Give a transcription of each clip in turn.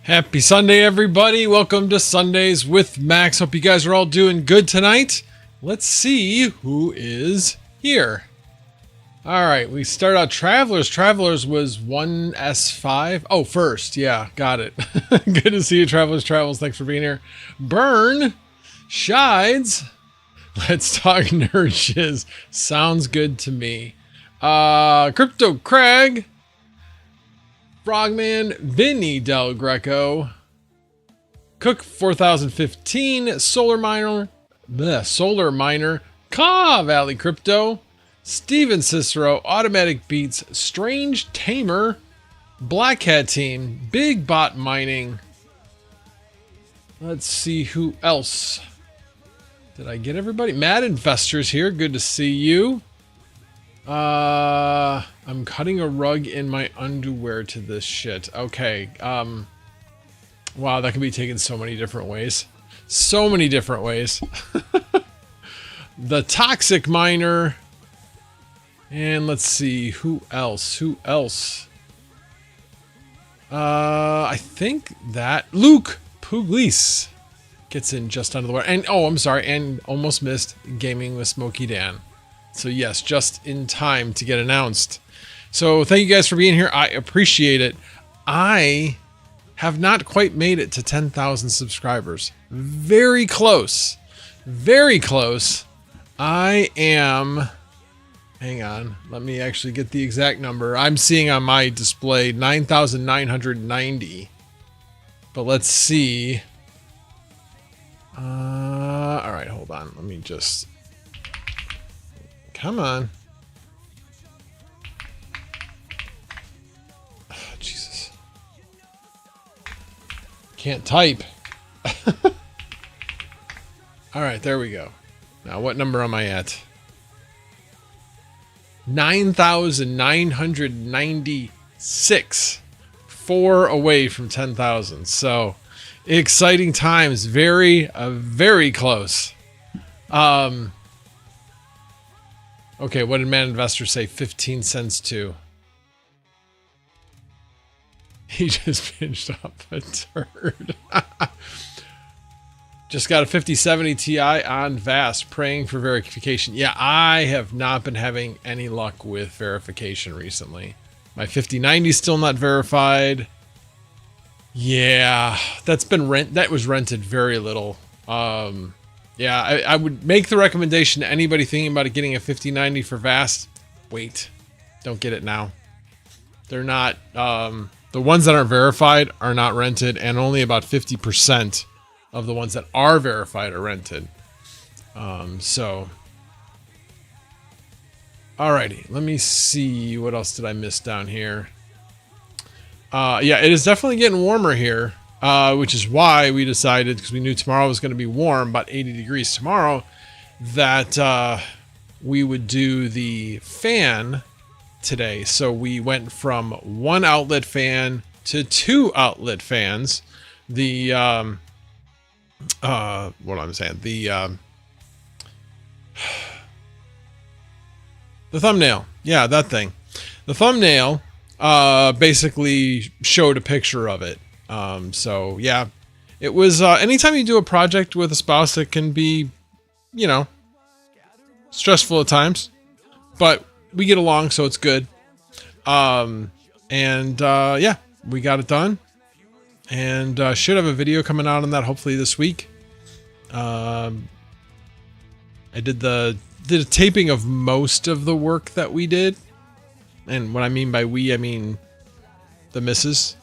Happy Sunday, everybody. Welcome to Sundays with Max. Hope you guys are all doing good tonight. Let's see who is here. All right, we start out Travelers. Travelers was 1S5. Oh, first. Yeah, got it. Good to see you, Travelers Travels. Thanks for being here. Burn. Shides. Let's talk nerd shiz. Sounds good to me. Crypto Craig. Frogman, Vinny Del Greco, Cook 4015, Solar Miner, Ka Valley Crypto, Steven Cicero, Automatic Beats, Strange Tamer, Black Hat Team, Big Bot Mining. Let's see who else. Did I get everybody? Mad Investors here. Good to see you. I'm cutting a rug in my underwear to this shit. Okay. Wow, that could be taken so many different ways. So many different ways. The Toxic Miner. And let's see, who else? I think that Luke Pugliese gets in just under the wire. And, oh, I'm sorry, and almost missed Gaming with Smokey Dan. So yes, just in time to get announced. So thank you guys for being here. I appreciate it. I have not quite made it to 10,000 subscribers. Very close. Very close. I am... Hang on. Let me actually get the exact number. I'm seeing on my display 9,990. But let's see. All right, hold on. Let me just... Come on. Oh, Jesus. Can't type. All right, there we go. Now, what number am I at? 9,996. 4 away from 10,000. So, exciting times. Very, very close. Okay, what did Man Investor say 15 cents to? He just pinched up a turd. Just got a 5070 Ti on VAST, praying for verification. Yeah, I have not been having any luck with verification recently. My 5090 is still not verified. Yeah, that was rented very little. Yeah, I would make the recommendation to anybody thinking about getting a 5090 for VAST. Wait, don't get it now. They're not, the ones that aren't verified are not rented, and only about 50% of the ones that are verified are rented. So, alrighty, let me see, what else did I miss down here? Yeah, it is definitely getting warmer here. Which is why we decided, because we knew tomorrow was going to be warm, about 80 degrees tomorrow, that we would do the fan today. So we went from 1 outlet fan to 2 outlet fans. The, what I'm saying, the thumbnail. Yeah, that thing. The thumbnail basically showed a picture of it. So yeah, it was, anytime you do a project with a spouse, it can be, you know, stressful at times, but we get along, so it's good. Yeah, we got it done, and, should have a video coming out on that hopefully this week. I did a taping of most of the work that we did. And what I mean by we, I mean the missus.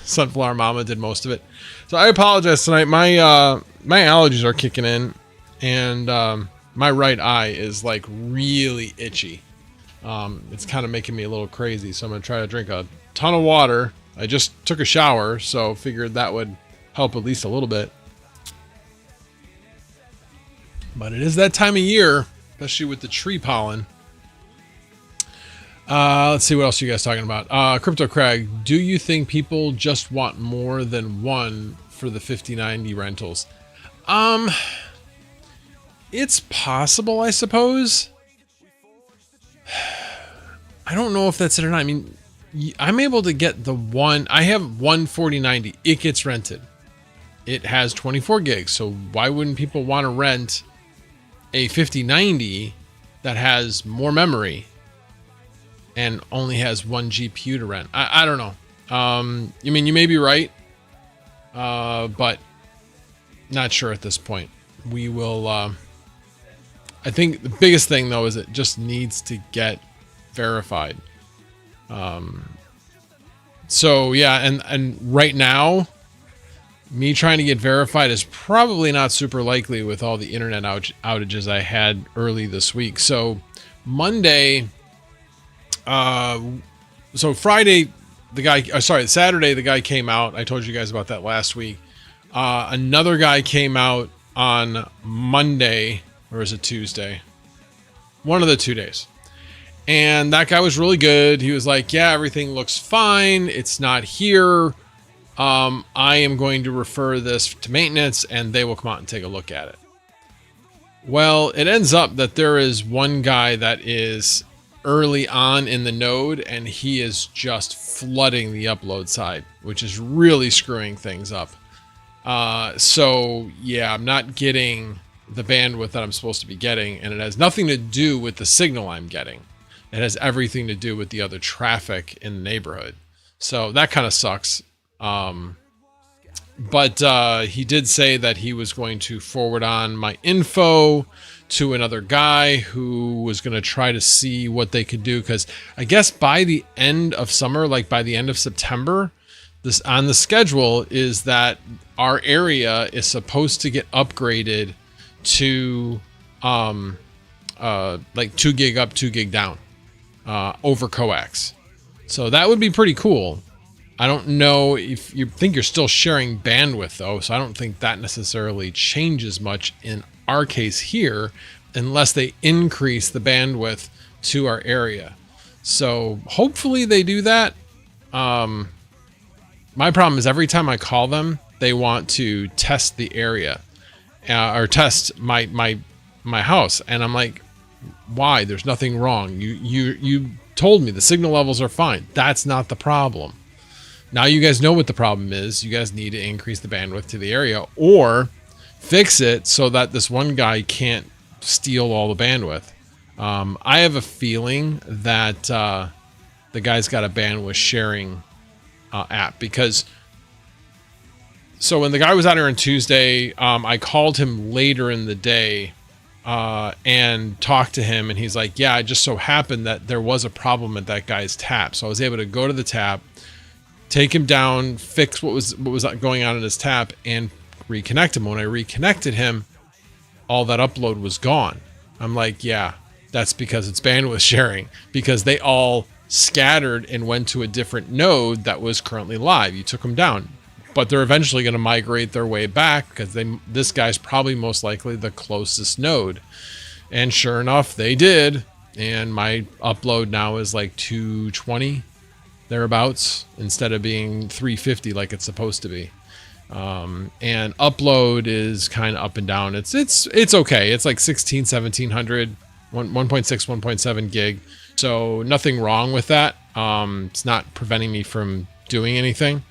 Sunflower Mama did most of it. So I apologize tonight. My allergies are kicking in, and my right eye is like really itchy. It's kind of making me a little crazy, so I'm gonna try to drink a ton of water. I just took a shower, so figured that would help at least a little bit. But it is that time of year, especially with the tree pollen. Let's see what else you guys talking about. Crypto Craig, do you think people just want more than one for the 5090 rentals? It's possible, I suppose. I don't know if that's it or not. I mean, I'm able to get the one. I have one 4090. It gets rented. It has 24 gigs. So why wouldn't people want to rent a 5090 that has more memory and only has one GPU to rent? I don't know. I mean, you may be right, but not sure at this point. We will. I think the biggest thing though is it just needs to get verified. So yeah, and right now, me trying to get verified is probably not super likely with all the internet outages I had early this week. So Monday, so Friday, Saturday, the guy came out. I told you guys about that last week. Another guy came out on Monday, or is it Tuesday? One of the 2 days. And that guy was really good. He was like, yeah, everything looks fine. It's not here. I am going to refer this to maintenance and they will come out and take a look at it. Well, it ends up that there is one guy that is early on in the node and he is just flooding the upload side, which is really screwing things up. So yeah, I'm not getting the bandwidth that I'm supposed to be getting, and it has nothing to do with the signal I'm getting. It has everything to do with the other traffic in the neighborhood. So that kind of sucks. But he did say that he was going to forward on my info to another guy who was going to try to see what they could do. Because I guess by the end of summer, like by the end of September, this on the schedule is that our area is supposed to get upgraded to like 2 gig up, 2 gig down over coax. So that would be pretty cool. I don't know if you think you're still sharing bandwidth though, so I don't think that necessarily changes much in our case here unless they increase the bandwidth to our area. So hopefully they do that. My problem is every time I call them, they want to test the area or test my house, and I'm like, why? There's nothing wrong. You told me the signal levels are fine. That's not the problem. Now you guys know what the problem is. You guys need to increase the bandwidth to the area or fix it so that this one guy can't steal all the bandwidth. I have a feeling that the guy's got a bandwidth sharing app, because so when the guy was out here on Tuesday, I called him later in the day and talked to him, and he's like, yeah, it just so happened that there was a problem at that guy's tap. So I was able to go to the tap, take him down, fix what was going on in his tap, and reconnect him. When I reconnected him, all that upload was gone. I'm like, yeah, that's because it's bandwidth sharing, because they all scattered and went to a different node that was currently live. You took them down, but they're eventually going to migrate their way back because this guy's probably most likely the closest node. And sure enough, they did. And my upload now is like 220 thereabouts instead of being 350 like it's supposed to be. And upload is kind of up and down. It's okay. It's like 1700, 1.6, 1.7 gig. So nothing wrong with that. It's not preventing me from doing anything.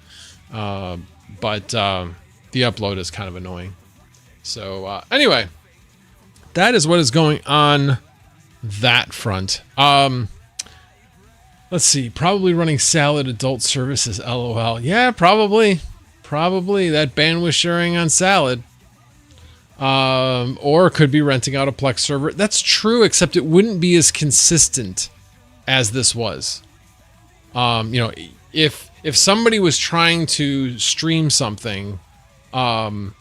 But the upload is kind of annoying. So anyway, that is what is going on that front. Let's see, probably running Salad Adult Services, LOL. Yeah, probably that bandwidth sharing on Salad. Or could be renting out a Plex server. That's true, except it wouldn't be as consistent as this was. If somebody was trying to stream something, I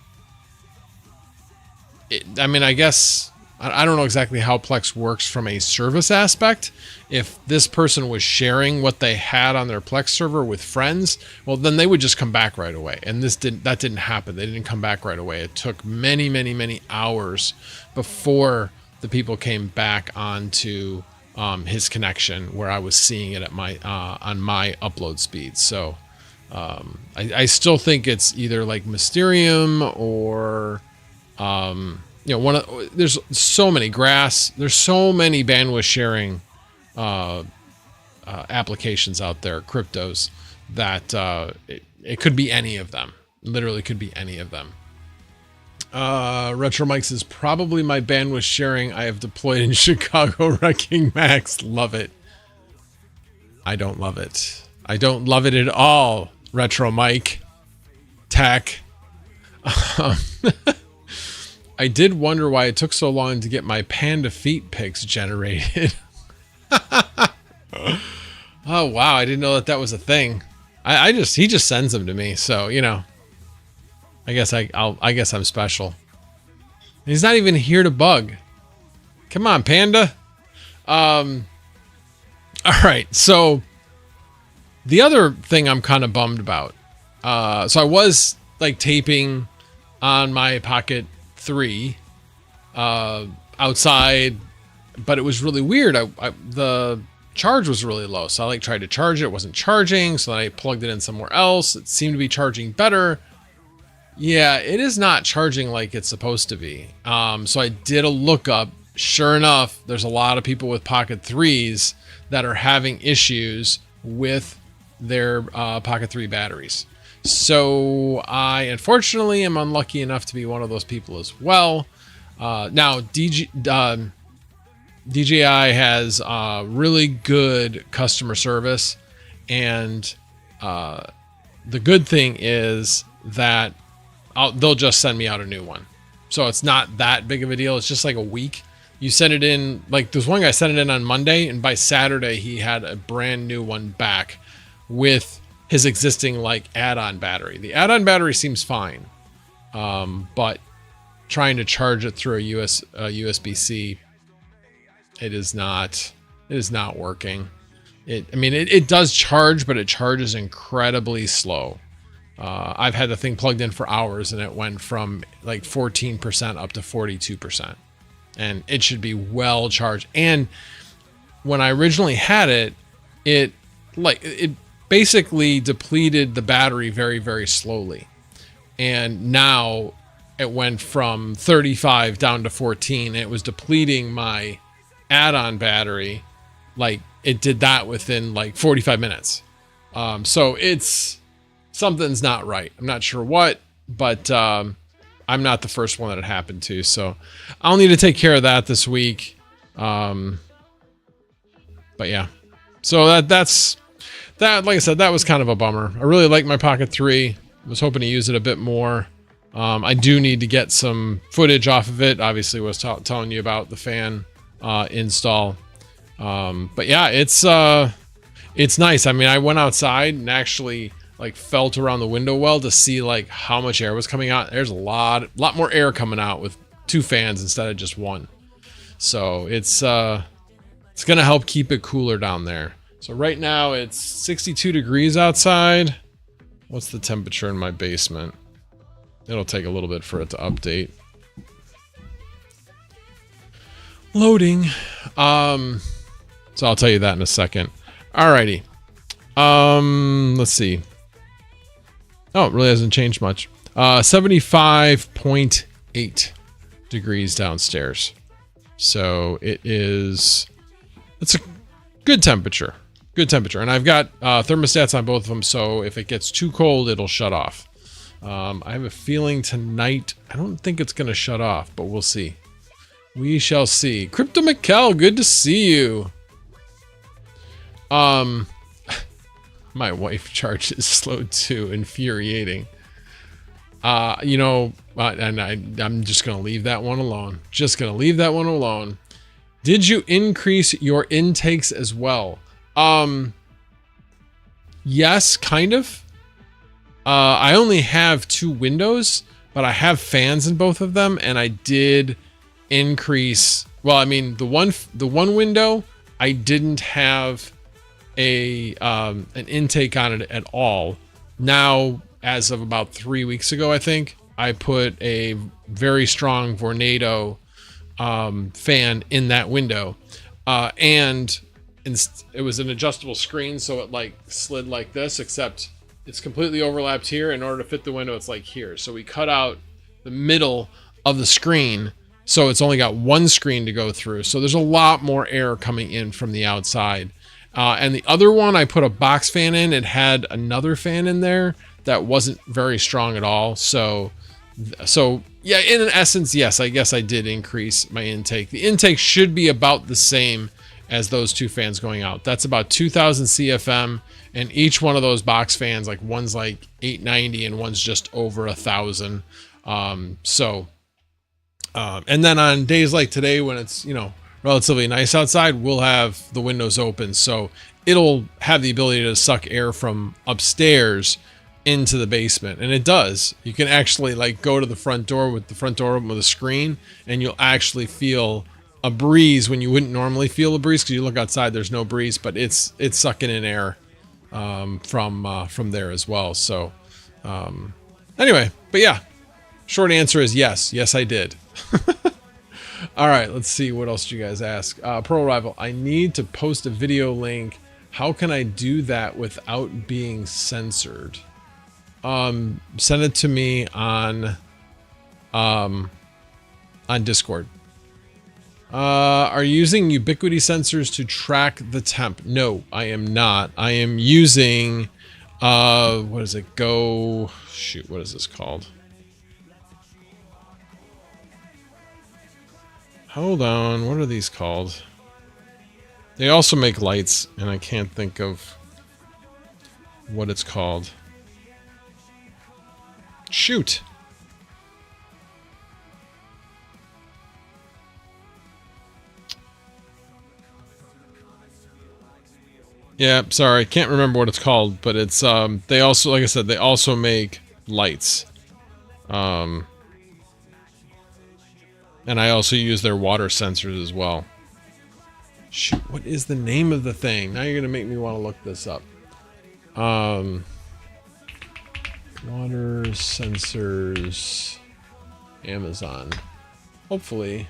guess I don't know exactly how Plex works from a service aspect. If this person was sharing what they had on their Plex server with friends, well, then they would just come back right away. And that didn't happen. They didn't come back right away. It took many, many, many hours before the people came back onto his connection, where I was seeing it at my on my upload speed. So I still think it's either like Mysterium or there's so many Grass. There's so many bandwidth sharing applications out there, cryptos, that it could be any of them. Literally could be any of them. Retro Mike says, probably my bandwidth sharing I have deployed in Chicago wrecking Max. Love it. I don't love it. I don't love it at all, Retro Mike. Tech. I did wonder why it took so long to get my panda feet pics generated. Oh wow, I didn't know that was a thing. He just sends them to me, so you know. I guess I guess I'm special. He's not even here to bug. Come on, panda. All right, so the other thing I'm kind of bummed about. So I was like taping on my Pocket 3 outside, but it was really weird. The charge was really low, so I like tried to charge it. It wasn't charging, so then I plugged it in somewhere else. It seemed to be charging better. Yeah, it is not charging like it's supposed to be. So I did a lookup. Sure enough, there's a lot of people with Pocket 3s that are having issues with their Pocket 3 batteries. So I unfortunately am unlucky enough to be one of those people as well. Now DJI has really good customer service, and the good thing is that they'll just send me out a new one. So it's not that big of a deal. It's just like a week. You send it in, like there's one guy sent it in on Monday, and by Saturday he had a brand new one back with his existing like add-on battery. The add-on battery seems fine, but trying to charge it through a USB-C, it is not working. It does charge, but it charges incredibly slow. I've had the thing plugged in for hours, and it went from like 14% up to 42%, and it should be well charged. And when I originally had it, it basically depleted the battery very, very slowly. And now it went from 35 down to 14. It was depleting my add-on battery. Like it did that within like 45 minutes. So something's not right. I'm not sure what, but I'm not the first one that it happened to. So I'll need to take care of that this week. But yeah, so that's that. Like I said, that was kind of a bummer. I really like my Pocket 3. I was hoping to use it a bit more. I do need to get some footage off of it. Obviously, was telling you about the fan install. But yeah, it's nice. I mean, I went outside and actually like felt around the window well to see like how much air was coming out. There's a lot more air coming out with 2 fans instead of just one. So it's gonna help keep it cooler down there. So right now it's 62 degrees outside. What's the temperature in my basement? It'll take a little bit for it to update. Loading. So I'll tell you that in a second. Alrighty. Let's see. Oh, it really hasn't changed much. 75.8 degrees downstairs. So it's a good temperature. Good temperature. And I've got thermostats on both of them, so if it gets too cold, it'll shut off. I have a feeling tonight, I don't think it's going to shut off, but we'll see. We shall see. Crypto Mikkel, good to see you. My wife charges slow too, infuriating. And I'm just going to leave that one alone. Just going to leave that one alone. Did you increase your intakes as well? Yes, kind of. I only have 2 windows, but I have fans in both of them, and I did increase. Well, I mean, the one window, I didn't have an intake on it at all. Now, as of about 3 weeks ago, I think I put a very strong Vornado fan in that window, and it was an adjustable screen, so it like slid like this, except it's completely overlapped here. In order to fit the window, it's like here. So we cut out the middle of the screen, so it's only got one screen to go through. So there's a lot more air coming in from the outside. And the other one, I put a box fan in. It had another fan in there that wasn't very strong at all. So yeah, in essence, yes, I guess I did increase my intake. The intake should be about the same as those two fans going out. That's about 2,000 CFM, and each one of those box fans, like one's like 890 and one's just over 1,000. And then on days like today, when it's, you know, relatively nice outside, we'll have the windows open, so it'll have the ability to suck air from upstairs into the basement, and it does. You can actually like go to the front door with the front door open with a screen, and you'll actually feel a breeze when you wouldn't normally feel a breeze, because you look outside, there's no breeze, but it's sucking in air from there as well. So anyway, but yeah, short answer is yes, I did. All right, let's see. What else do you guys ask? Pro Rival, I need to post a video link. How can I do that without being censored? Send it to me on Discord. Are you using Ubiquiti sensors to track the temp? No, I am not. I am using, what is it? What is this called? Hold on, what are these called? They also make lights, and I can't think of what it's called. Shoot! Yeah, sorry, can't remember what it's called, but it's, they also, like I said, they also make lights. And I also use their water sensors as well. Shoot, what is the name of the thing? Now you're going to make me want to look this up. Water sensors, Amazon. Hopefully.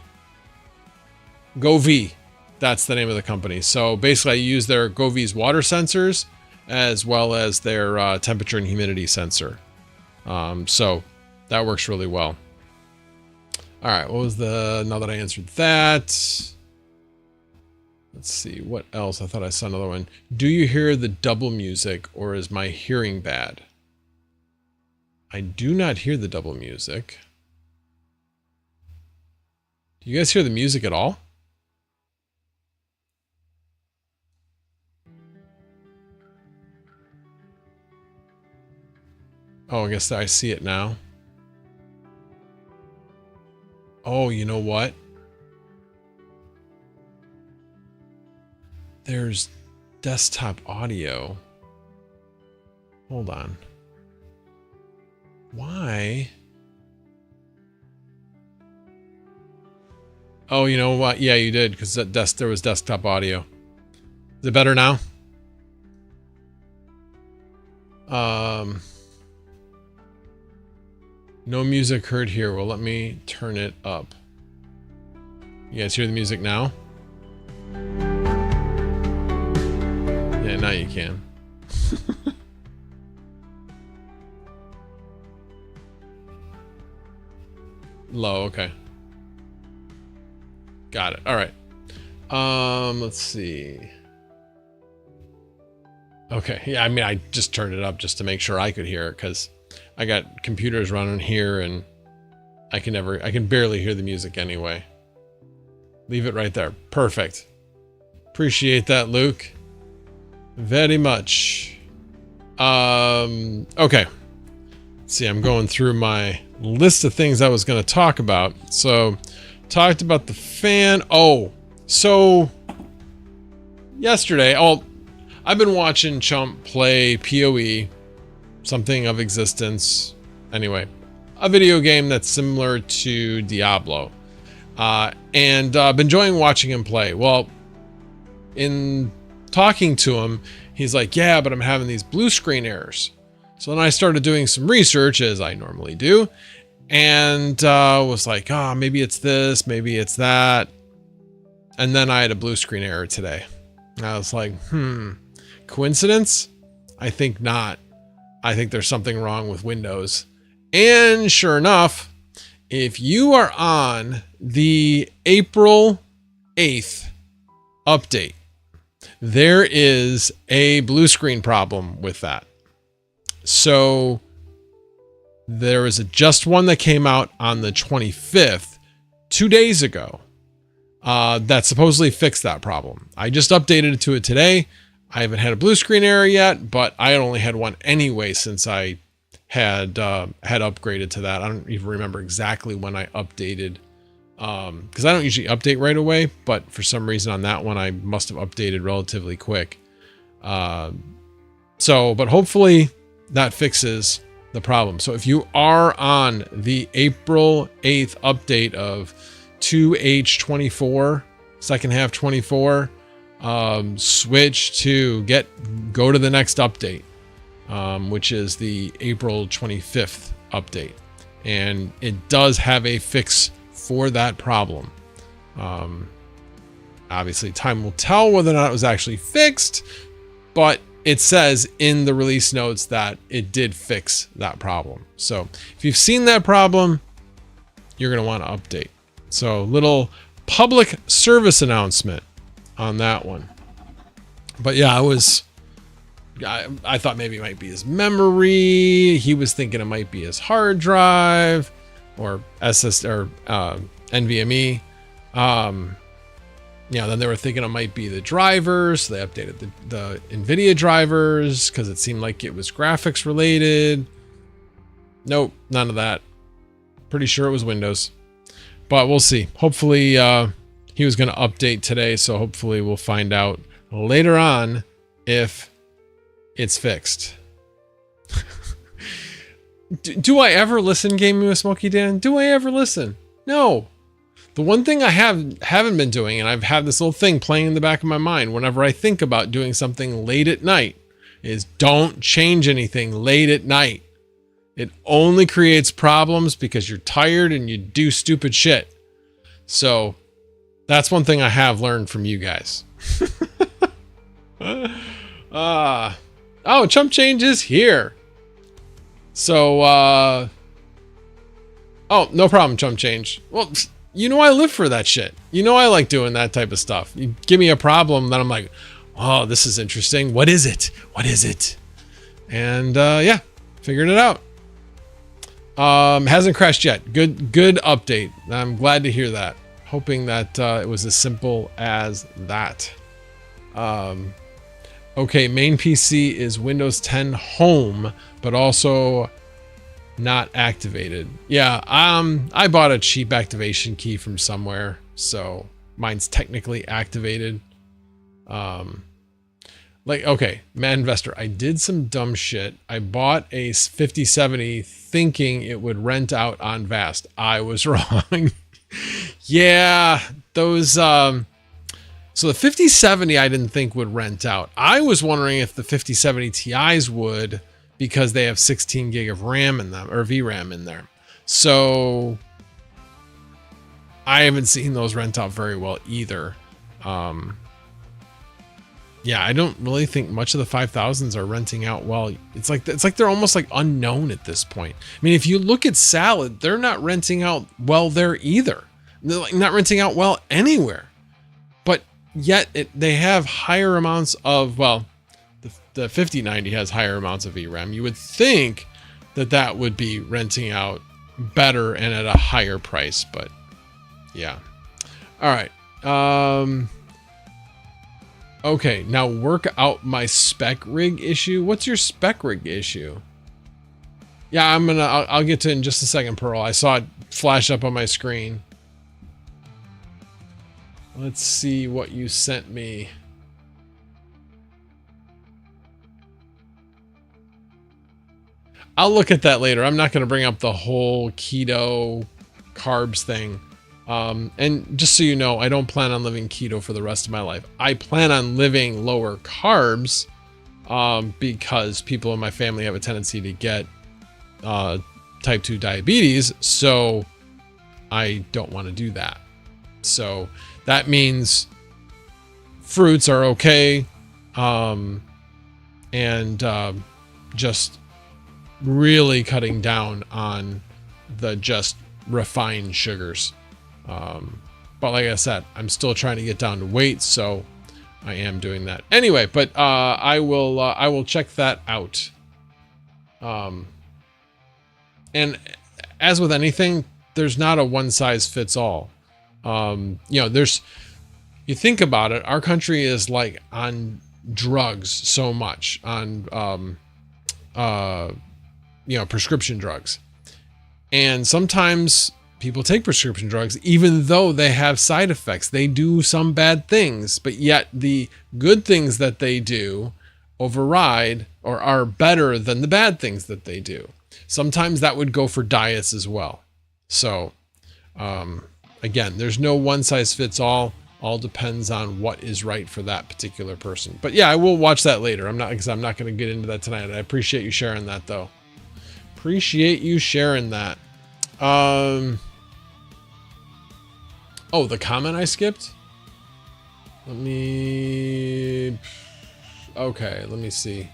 GoV. That's the name of the company. So basically I use their GoV's water sensors as well as their temperature and humidity sensor. So that works really well. All right, what was now that I answered that, let's see, what else? I thought I saw another one. Do you hear the double music, or is my hearing bad? I do not hear the double music. Do you guys hear the music at all? Oh, I guess I see it now. Oh, you know what? There's desktop audio. Hold on. Why? Oh, you know what? Yeah, you did, because there was desktop audio. Is it better now? No music heard here. Well, let me turn it up. You guys hear the music now? Yeah, now you can. Low, okay. Got it. All right. Let's see. Okay. Yeah, I mean, I just turned it up just to make sure I could hear it, because I got computers running here and I can barely hear the music anyway. Leave it right there. Perfect. Appreciate that, Luke. Very much. Okay. Let's see, I'm going through my list of things I was going to talk about. So, talked about the fan. Oh, so yesterday, I've been watching Chump play PoE, something of existence. Anyway, a video game that's similar to Diablo. And I've been enjoying watching him play. Well, in talking to him, he's like, yeah, but I'm having these blue screen errors. So then I started doing some research, as I normally do, and was like, maybe it's this, maybe it's that. And then I had a blue screen error today. And I was like, coincidence? I think not. I think there's something wrong with Windows. And sure enough, if you are on the April 8th update, there is a blue screen problem with that. So there was just one that came out on the 25th, 2 days ago, that supposedly fixed that problem. I just updated it to it today. I haven't had a blue screen error yet, but I only had one anyway since I had upgraded to that. I don't even remember exactly when I updated, because I don't usually update right away, but for some reason on that one I must have updated relatively quick. But hopefully that fixes the problem. So if you are on the April 8th update of 2H24, second half 24, switch to go to the next update, which is the April 25th update. And it does have a fix for that problem. Obviously time will tell whether or not it was actually fixed, but it says in the release notes that it did fix that problem. So if you've seen that problem, you're going to want to update. So little public service announcement on that one. But yeah, I thought maybe it might be his memory. He was thinking it might be his hard drive or NVMe. Then they were thinking it might be the drivers. So they updated the NVIDIA drivers because it seemed like it was graphics related. Nope, none of that. Pretty sure it was Windows. But we'll see. Hopefully he was going to update today, so hopefully we'll find out later on if it's fixed. Do I ever listen, Gaming with Smokey Dan? Do I ever listen? No. The one thing I haven't been doing, and I've had this little thing playing in the back of my mind whenever I think about doing something late at night, is don't change anything late at night. It only creates problems because you're tired and you do stupid shit. So that's one thing I have learned from you guys. Oh, chump change is here. So, oh, no problem, chump change. Well, you know I live for that shit. You know I like doing that type of stuff. You give me a problem, then I'm like, oh, this is interesting. What is it? What is it? And yeah, figured it out. Hasn't crashed yet. Good update. I'm glad to hear that. Hoping that it was as simple as that. Okay, main PC is Windows 10 Home, but also not activated. Yeah, I bought a cheap activation key from somewhere, so mine's technically activated. Okay, Mad Investor, I did some dumb shit. I bought a 5070 thinking it would rent out on Vast. I was wrong. Yeah, those so the 5070 I didn't think would rent out. I was wondering if the 5070 Ti's would, because they have 16 gig of RAM in them, or VRAM in there. So I haven't seen those rent out very well either. Yeah, I don't really think much of the 5000s are renting out well. It's like they're almost like unknown at this point. I mean, if you look at Salad, they're not renting out well there either. They're like not renting out well anywhere. But yet they have higher amounts of, well, the 5090 has higher amounts of VRAM. You would think that would be renting out better and at a higher price, but yeah. All right. Okay, now work out my spec rig issue. What's your spec rig issue? Yeah, I'll get to it in just a second, Pearl. I saw it flash up on my screen. Let's see what you sent me. I'll look at that later. I'm not going to bring up the whole keto carbs thing. And just so you know, I don't plan on living keto for the rest of my life. I plan on living lower carbs because people in my family have a tendency to get type 2 diabetes. So I don't want to do that. So that means fruits are okay. And just really cutting down on the just refined sugars. But like I said, I'm still trying to get down to weight, so I am doing that anyway. But I will check that out. And as with anything, there's not a one size fits all. You know, you think about it, our country is like on drugs so much, on you know, prescription drugs. And sometimes people take prescription drugs even though they have side effects. They do some bad things, but yet the good things that they do override or are better than the bad things that they do. Sometimes that would go for diets as well. So again, there's no one size fits all. All depends on what is right for that particular person. But yeah, I will watch that later. I'm not going to get into that tonight. I appreciate you sharing that though. Appreciate you sharing that. Oh, the comment I skipped? Let me see.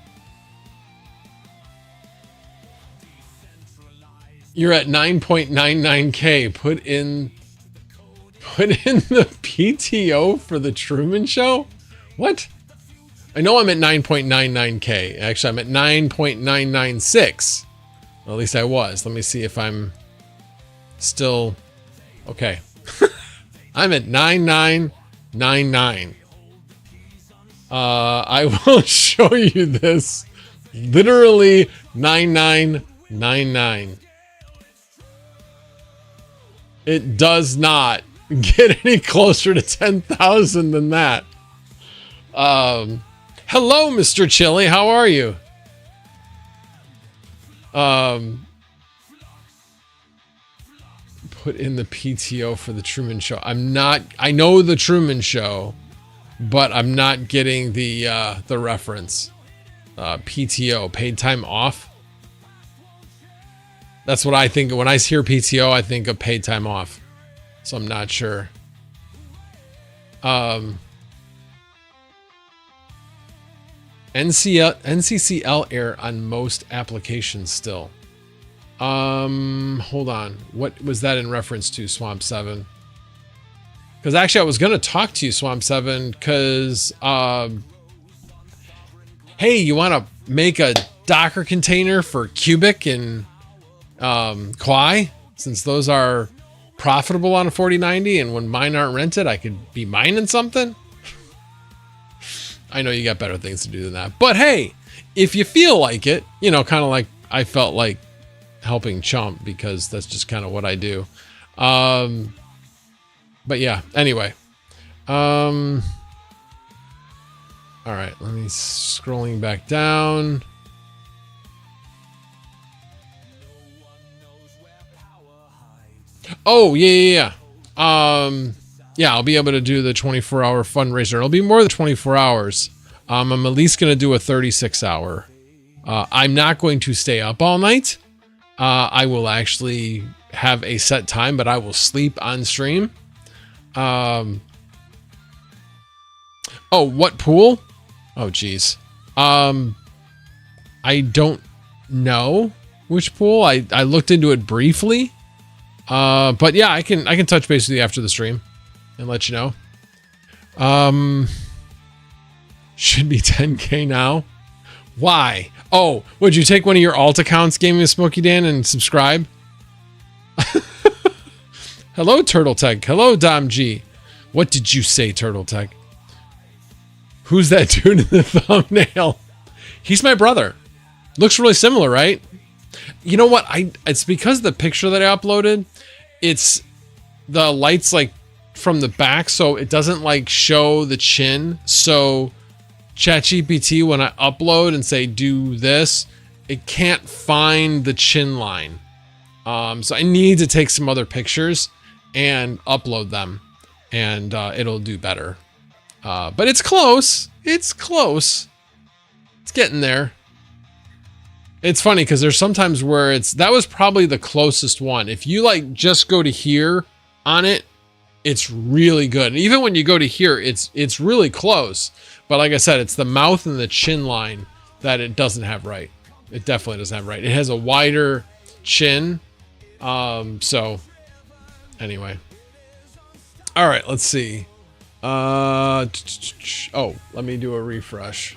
You're at 9.99K. Put in the PTO for the Truman Show? What? I know I'm at 9.99K. Actually, I'm at 9.996. Well, at least I was. Let me see if I'm still... Okay. I'm at 9999. I will show you this. Literally 9999. It does not get any closer to 10,000 than that. Hello, Mr. Chili. How are you? Put in the PTO for the Truman Show. I know the Truman Show, but I'm not getting the reference. PTO, paid time off. That's what I think. When I hear PTO, I think of paid time off. So I'm not sure. NCCL error on most applications still. Hold on. What was that in reference to, Swamp 7? Because actually I was going to talk to you, Swamp 7, because, hey, you want to make a Docker container for Cubic and Quai, since those are profitable on a 4090, and when mine aren't rented, I could be mining something. I know you got better things to do than that, but hey, if you feel like it, you know, kind of like I felt like helping Chump, because that's just kind of what I do. But yeah, anyway. All right, let me scrolling back down. Oh, yeah. Yeah, I'll be able to do the 24-hour fundraiser. It'll be more than 24 hours. I'm at least going to do a 36-hour. I'm not going to stay up all night. I will actually have a set time, but I will sleep on stream. Oh, what pool? Oh, geez. I don't know which pool. I looked into it briefly. But yeah, I can touch base with you after the stream and let you know. Should be 10K now. Why? Oh, would you take one of your alt accounts, Gaming with Smokey Dan, and subscribe? Hello, Turtle Tech. Hello, Dom G. What did you say, Turtle Tech? Who's that dude in the thumbnail? He's my brother. Looks really similar, right? You know what? It's because the picture that I uploaded, it's the lights like from the back, so it doesn't like show the chin. So ChatGPT, when I upload and say do this, it can't find the chin line. So I need to take some other pictures and upload them, and it'll do better. But it's close. It's close. It's getting there. It's funny because there's sometimes where that was probably the closest one. If you like just go to here on it, it's really good. And even when you go to here, it's really close. But like I said, it's the mouth and the chin line that it doesn't have right. It definitely doesn't have right. It has a wider chin. So anyway. All right, let's see. Oh, let me do a refresh.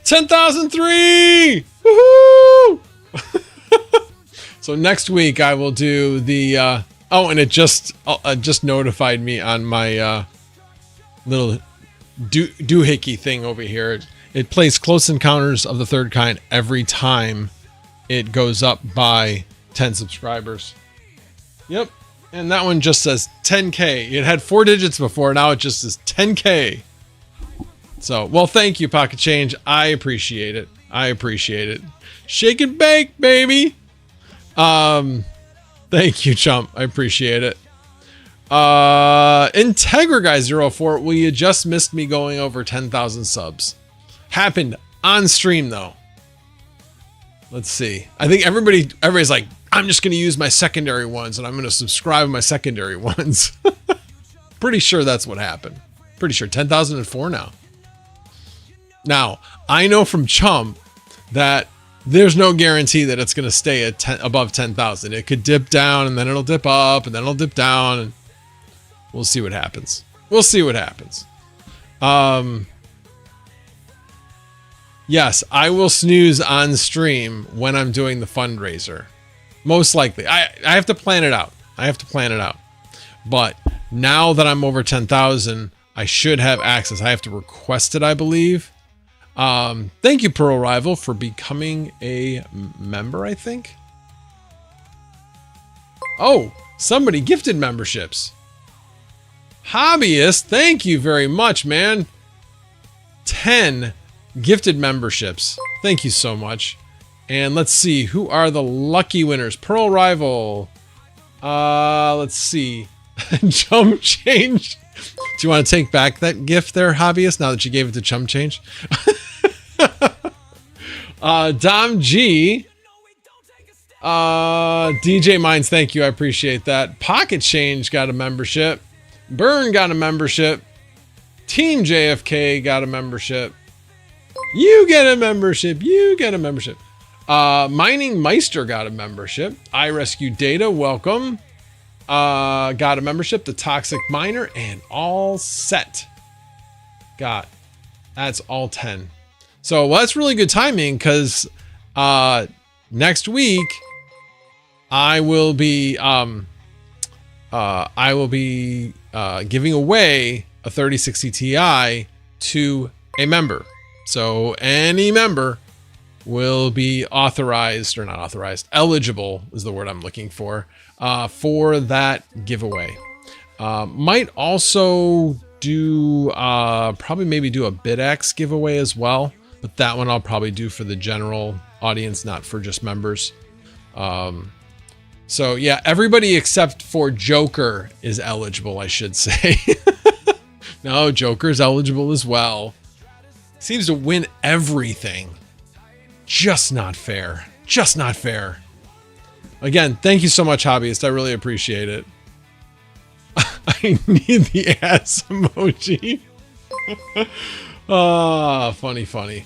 10,003! Woohoo! So next week I will do the, oh, and it just notified me on my, little doohickey thing over here. It plays Close Encounters of the Third Kind every time it goes up by 10 subscribers. Yep. And that one just says 10K. It had 4 digits before. Now it just says 10K. So, well, thank you, Pocket Change. I appreciate it. I appreciate it. Shake and bake, baby. Thank you, chump. I appreciate it. Integra Guy 04. Well, you just missed me going over 10,000 subs. Happened on stream though. Let's see. I think everybody's like, I'm just going to use my secondary ones and I'm going to subscribe my secondary ones. Pretty sure that's what happened. Pretty sure 10,004 now. Now, I know from Chump that there's no guarantee that it's going to stay at above 10,000. It could dip down and then it'll dip up and then it'll dip down. And we'll see what happens. We'll see what happens. Yes, I will snooze on stream when I'm doing the fundraiser. Most likely. I have to plan it out. But now that I'm over 10,000, I should have access. I have to request it, I believe. Thank you, Pearl Rival, for becoming a member, I think. Oh, somebody gifted memberships. Hobbyist, thank you very much, man. 10 gifted memberships. Thank you so much. And let's see, who are the lucky winners? Pearl Rival. Let's see. Chum Change. Do you want to take back that gift there, Hobbyist, now that you gave it to Chum Change? Dom G. DJ Mines, thank you. I appreciate that. Pocket Change got a membership. Burn got a membership. Team JFK got a membership. You get a membership. You get a membership. Mining Meister got a membership. I Rescue Data, welcome. Got a membership. The Toxic Miner, and all set. That's all 10. So, well, that's really good timing because next week I will be giving away a 3060 Ti to a member. So any member will be authorized, or not authorized, eligible is the word I'm looking for that giveaway. Might also do, probably maybe do a BitX giveaway as well, but that one I'll probably do for the general audience, not for just members. So yeah, everybody except for Joker is eligible, I should say. No, Joker's eligible as well. Seems to win everything. Just not fair. Just not fair. Again, thank you so much, Hobbyist. I really appreciate it. I need the ass emoji. Funny.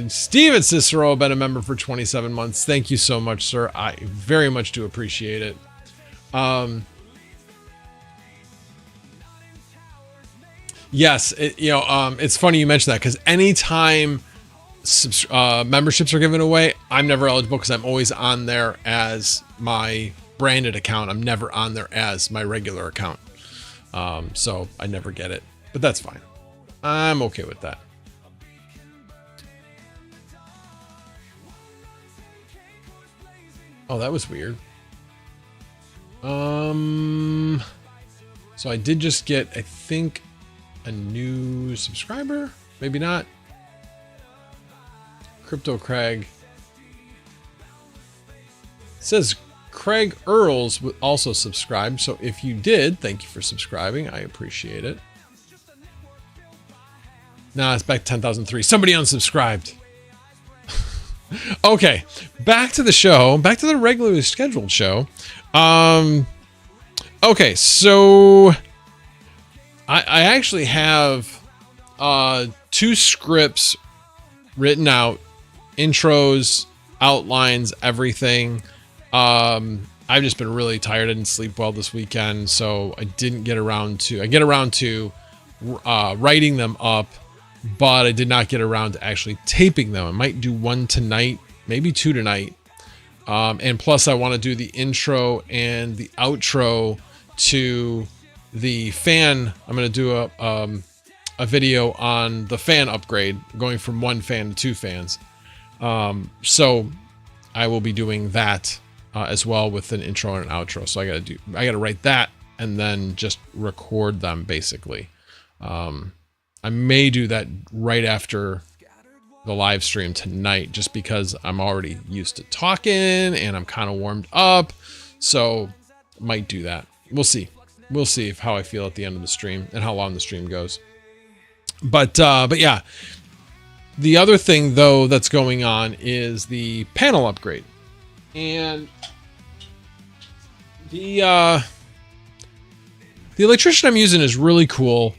Steven Cicero, been a member for 27 months. Thank you so much, sir. I very much do appreciate it. Yes, it's funny you mentioned that, because anytime memberships are given away, I'm never eligible because I'm always on there as my branded account. I'm never on there as my regular account. So I never get it, but that's fine. I'm okay with that. Oh, that was weird. So I did just get, I think, a new subscriber. Maybe not. Crypto Craig says Craig Earls also subscribed. So if you did, thank you for subscribing. I appreciate it. Nah, it's back to 10,003. Somebody unsubscribed. Okay, back to the show. Back to the regularly scheduled show. Okay, so I actually have 2 scripts written out, intros, outlines, everything, I've just been really tired. I didn't sleep well this weekend, so I didn't get around to. I get around to writing them up, but I did not get around to actually taping them. I might do one tonight, maybe two tonight. And plus, I want to do the intro and the outro to the fan. I'm going to do a video on the fan upgrade, going from one fan to two fans. So I will be doing that as well with an intro and an outro. So I got to write that and then just record them basically. I may do that right after the live stream tonight, just because I'm already used to talking and I'm kind of warmed up. So might do that. We'll see. We'll see how I feel at the end of the stream and how long the stream goes. But yeah, the other thing though that's going on is the panel upgrade, and the electrician I'm using is really cool,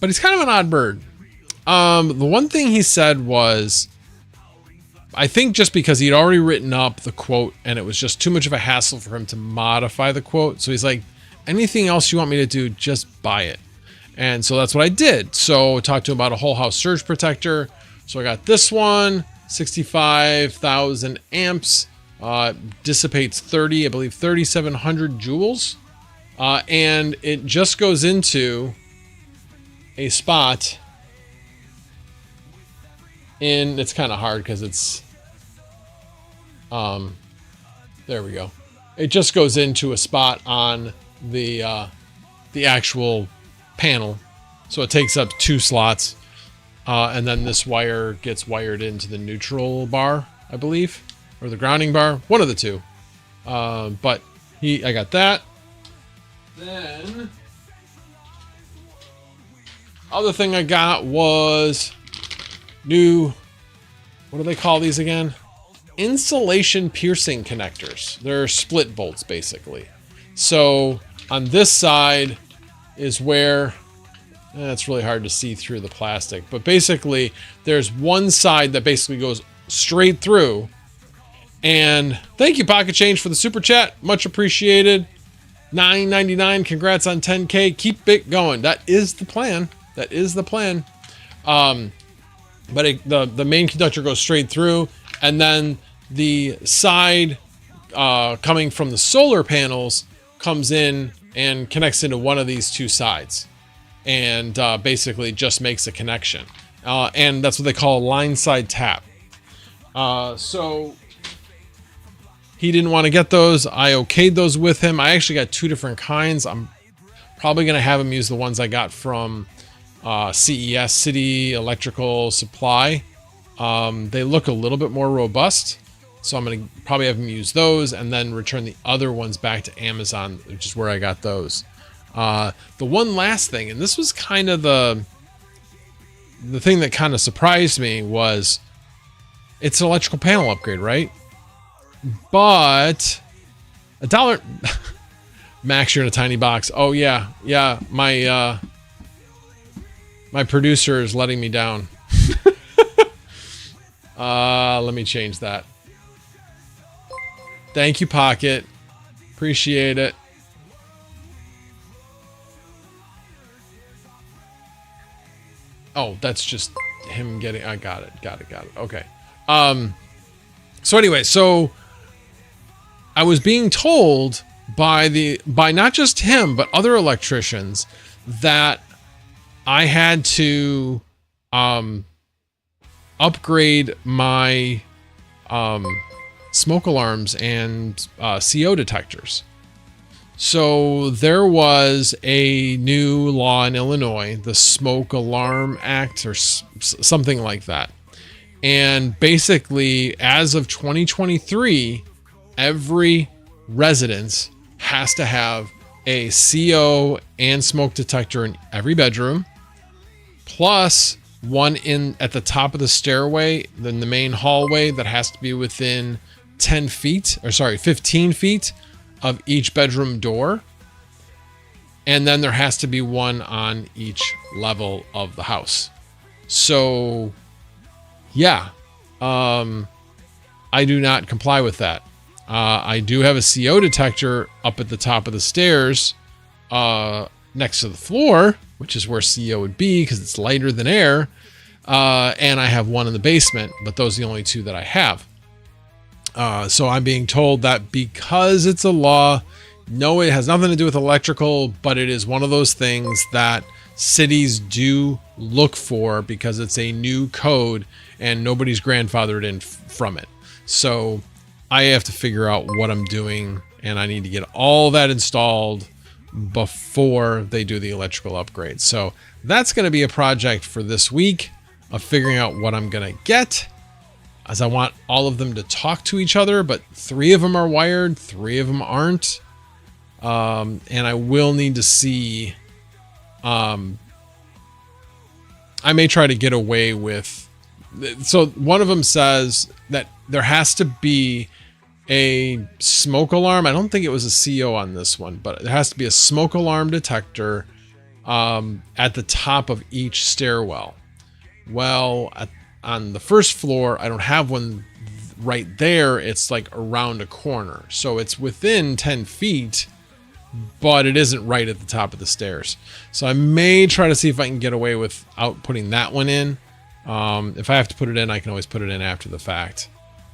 but he's kind of an odd bird. The one thing he said was, I think just because he'd already written up the quote and it was just too much of a hassle for him to modify the quote. So he's like, anything else you want me to do, just buy it. And so that's what I did. So I talked to him about a whole house surge protector. So I got this one, 65,000 amps, dissipates 3,700 joules. And it just goes into a spot in, it's kind of hard because it's, there we go. It just goes into a spot on the actual panel. So it takes up 2 slots. And then this wire gets wired into the neutral bar, I believe, or the grounding bar, one of the two. But I got that. Then other thing I got was new, what do they call these again? Insulation piercing connectors. They're split bolts basically. So on this side is where, it's really hard to see through the plastic, but basically there's one side that basically goes straight through. And thank you, Pocket Change, for the super chat. Much appreciated. $9.99. Congrats on 10K. Keep it going. That is the plan. That is the plan. But the main conductor goes straight through, and then the side coming from the solar panels comes in and connects into one of these 2 sides, and basically just makes a connection. And that's what they call a line side tap. So he didn't want to get those. I okayed those with him. I actually got 2 different kinds. I'm probably going to have him use the ones I got from CES, City Electrical Supply. They look a little bit more robust, so I'm going to probably have him use those and then return the other ones back to Amazon, which is where I got those. The one last thing, and this was kind of the thing that kind of surprised me, was it's an electrical panel upgrade, right? But $1 Max, you're in a tiny box. Oh yeah, my producer is letting me down. Let me change that. Thank you, Pocket. Appreciate it. Oh, that's just him getting, I got it. Okay. So anyway, so I was being told by not just him, but other electricians that I had to upgrade my smoke alarms and CO detectors. So there was a new law in Illinois, the Smoke Alarm Act or something like that. And basically, as of 2023, every residence has to have a CO and smoke detector in every bedroom, plus one at the top of the stairway, then the main hallway that has to be within 15 feet of each bedroom door. And then there has to be one on each level of the house. So yeah, I do not comply with that. I do have a CO detector up at the top of the stairs next to the floor, which is where CO would be because it's lighter than air. And I have one in the basement, but those are the only two that I have. So I'm being told that because it's a law, no, it has nothing to do with electrical, but it is one of those things that cities do look for because it's a new code and nobody's grandfathered in from it. So I have to figure out what I'm doing, and I need to get all that installed before they do the electrical upgrade. So that's going to be a project for this week of figuring out what I'm going to get, as I want all of them to talk to each other, but 3 of them are wired, 3 of them aren't. And I will need to see, I may try to get away with, so one of them says that there has to be a smoke alarm. I don't think it was a CO on this one, but there has to be a smoke alarm detector at the top of each stairwell. Well, on the first floor, I don't have one right there. It's like around a corner. So it's within 10 feet, but it isn't right at the top of the stairs. So I may try to see if I can get away without putting that one in. If I have to put it in, I can always put it in after the fact.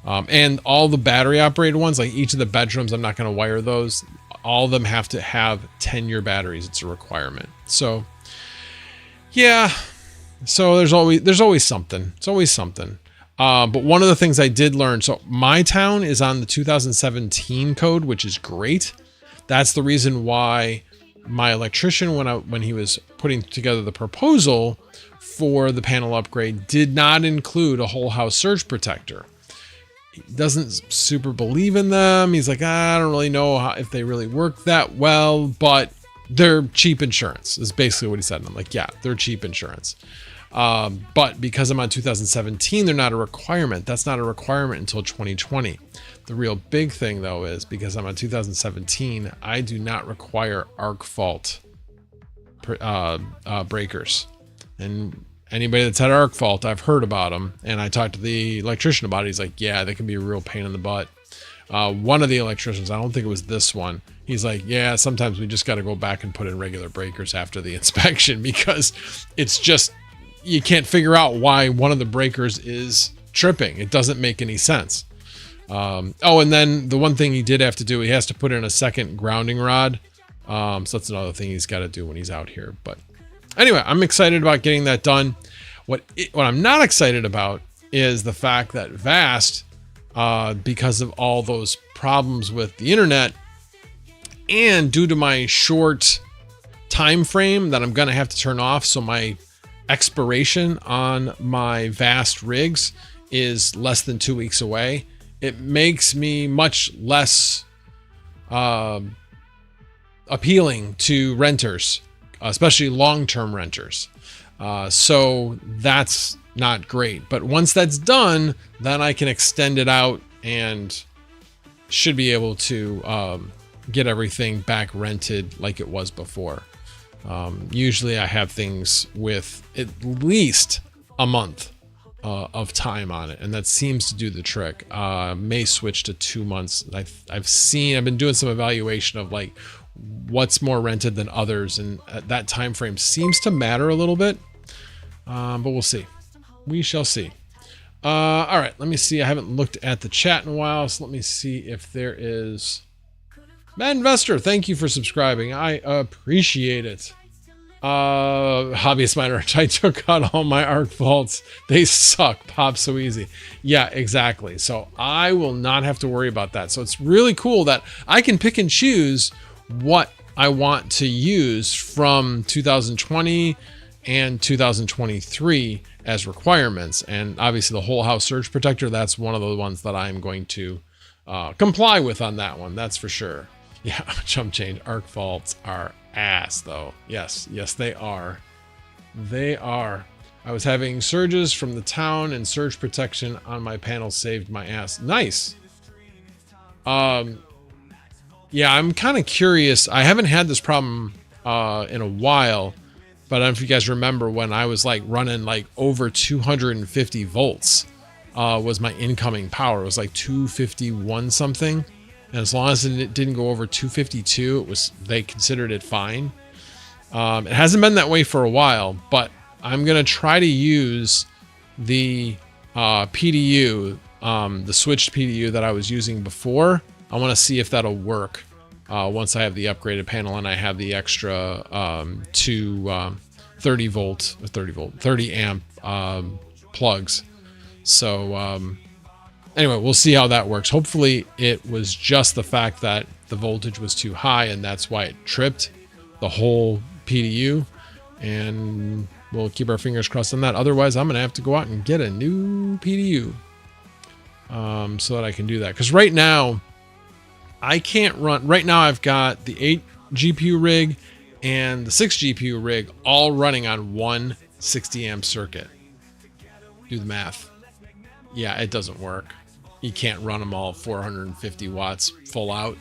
And all the battery operated ones, like each of the bedrooms, I'm not going to wire those. All of them have to have 10-year batteries. It's a requirement. So yeah, so there's always something. It's always something. But one of the things I did learn, so my town is on the 2017 code, which is great. That's the reason why my electrician, when he was putting together the proposal for the panel upgrade, did not include a whole house surge protector. He doesn't super believe in them. He's like, I don't really know if they really work that well, but they're cheap insurance is basically what he said. And I'm like, yeah, they're cheap insurance. But because I'm on 2017, they're not a requirement. That's not a requirement until 2020. The real big thing though is because I'm on 2017, I do not require arc fault breakers. And anybody that's had arc fault, I've heard about them. And I talked to the electrician about it. He's like, yeah, they can be a real pain in the butt. One of the electricians, I don't think it was this one, he's like, yeah, sometimes we just got to go back and put in regular breakers after the inspection because it's just, you can't figure out why one of the breakers is tripping. It doesn't make any sense. And then the one thing he did have to do, he has to put in a second grounding rod. So that's another thing he's got to do when he's out here. But anyway, I'm excited about getting that done. What I'm not excited about is the fact that Vast, because of all those problems with the internet and due to my short time frame that I'm going to have to turn off, so my expiration on my Vast rigs is less than 2 weeks away. It makes me much less appealing to renters, especially long-term renters. So that's not great. But once that's done, then I can extend it out and should be able to get everything back rented like it was before. Usually I have things with at least a month of time on it, and that seems to do the trick. May switch to 2 months. I've been doing some evaluation of like what's more rented than others, and that time frame seems to matter a little bit. But we'll see. We shall see. All right, let me see. I haven't looked at the chat in a while, so let me see if there is. Mad Investor, thank you for subscribing. I appreciate it. Hobbyist Miner, I took out all my arc faults. They suck. Pop so easy. Yeah, exactly. So I will not have to worry about that. So it's really cool that I can pick and choose what I want to use from 2020 and 2023 as requirements. And obviously the whole house surge protector, that's one of the ones that I'm going to comply with on that one. That's for sure. Yeah, chump change. Arc faults are ass though. Yes, they are. They are. I was having surges from the town and surge protection on my panel saved my ass. Nice. Yeah, I'm kind of curious. I haven't had this problem in a while, but I don't know if you guys remember when I was like running like over 250 volts was my incoming power. It was like 251 something. and as long as it didn't go over 252, they considered it fine. It hasn't been that way for a while, but I'm gonna try to use the PDU, the switched PDU that I was using before. I want to see if that'll work once I have the upgraded panel and I have the extra 30 amp plugs. So anyway, we'll see how that works. Hopefully it was just the fact that the voltage was too high and that's why it tripped the whole PDU, and we'll keep our fingers crossed on that. Otherwise, I'm going to have to go out and get a new PDU so that I can do that. Because right now, I can't run. Right now, I've got the 8 GPU rig and the 6 GPU rig all running on one 60 amp circuit. Do the math. Yeah, it doesn't work. You can't run them all 450 watts full out.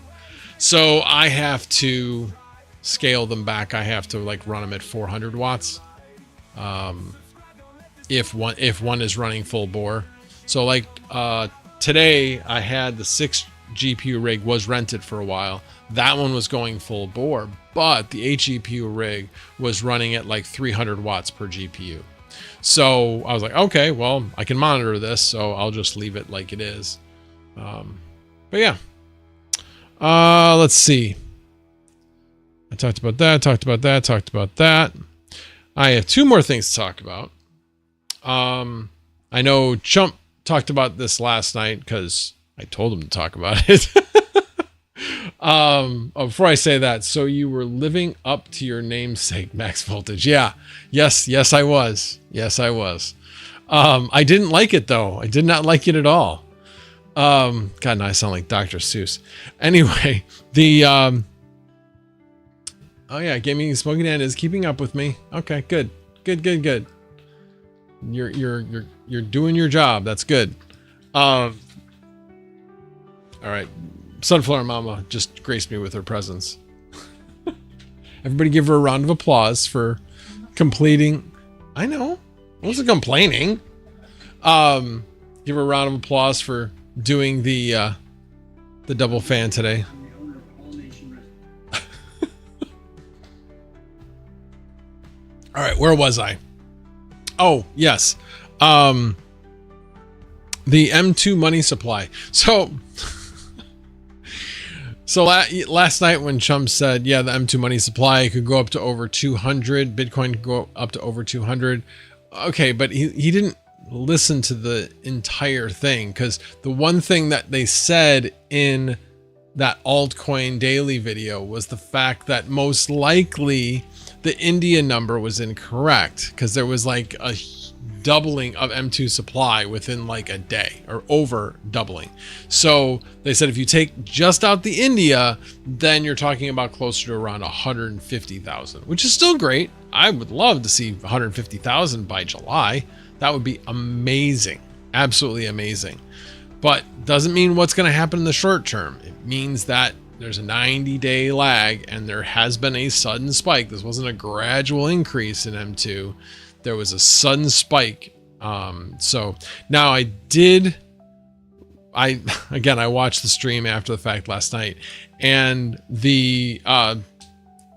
So I have to scale them back. I have to like run them at 400 watts. If one is running full bore. So like today I had the 6 GPU rig was rented for a while. That one was going full bore, but the 8 GPU rig was running at like 300 watts per GPU. So I was like, okay, well, I can monitor this, so I'll just leave it like it is. But yeah, let's see. I talked about that. I have 2 more things to talk about. I know Chump talked about this last night because I told him to talk about it. Before I say that, so you were living up to your namesake, Max Voltage. Yeah. Yes, I was. I didn't like it though. I did not like it at all. God, now I sound like Dr. Seuss. Anyway, oh yeah, Gaming Smoky Dan is keeping up with me. Okay, good. You're doing your job. That's good. All right. Sunflower Mama just graced me with her presence. Everybody give her a round of applause for completing. I know. I wasn't complaining. Give her a round of applause for doing the double fan today. All right, where was I? Oh, yes. The M2 money supply. So last night when Chum said, yeah, the M2 money supply could go up to over 200, Bitcoin could go up to over 200. Okay, but he didn't listen to the entire thing, because the one thing that they said in that altcoin daily video was the fact that most likely the India number was incorrect, because there was like a doubling of M2 supply within like a day, or over doubling. So they said if you take just out the India, then you're talking about closer to around 150,000, which is still great. I would love to see 150,000 by July. That would be amazing. Absolutely amazing. But doesn't mean what's going to happen in the short term. It means that there's a 90-day lag, and there has been a sudden spike. This wasn't a gradual increase in M2. There was a sudden spike. So now I watched the stream after the fact last night, and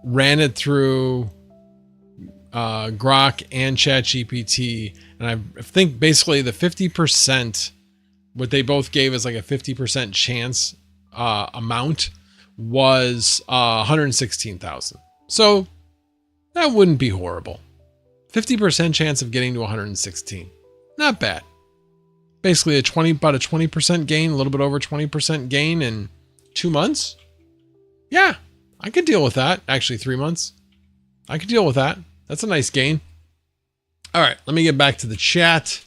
ran it through Grok and ChatGPT, and I think basically the 50%, what they both gave as like a 50% chance amount was 116,000. So that wouldn't be horrible. 50% chance of getting to 116. Not bad. Basically about a 20% gain, a little bit over 20% gain in 2 months. Yeah, I could deal with that. Actually, 3 months. I could deal with that. That's a nice gain. All right, let me get back to the chat.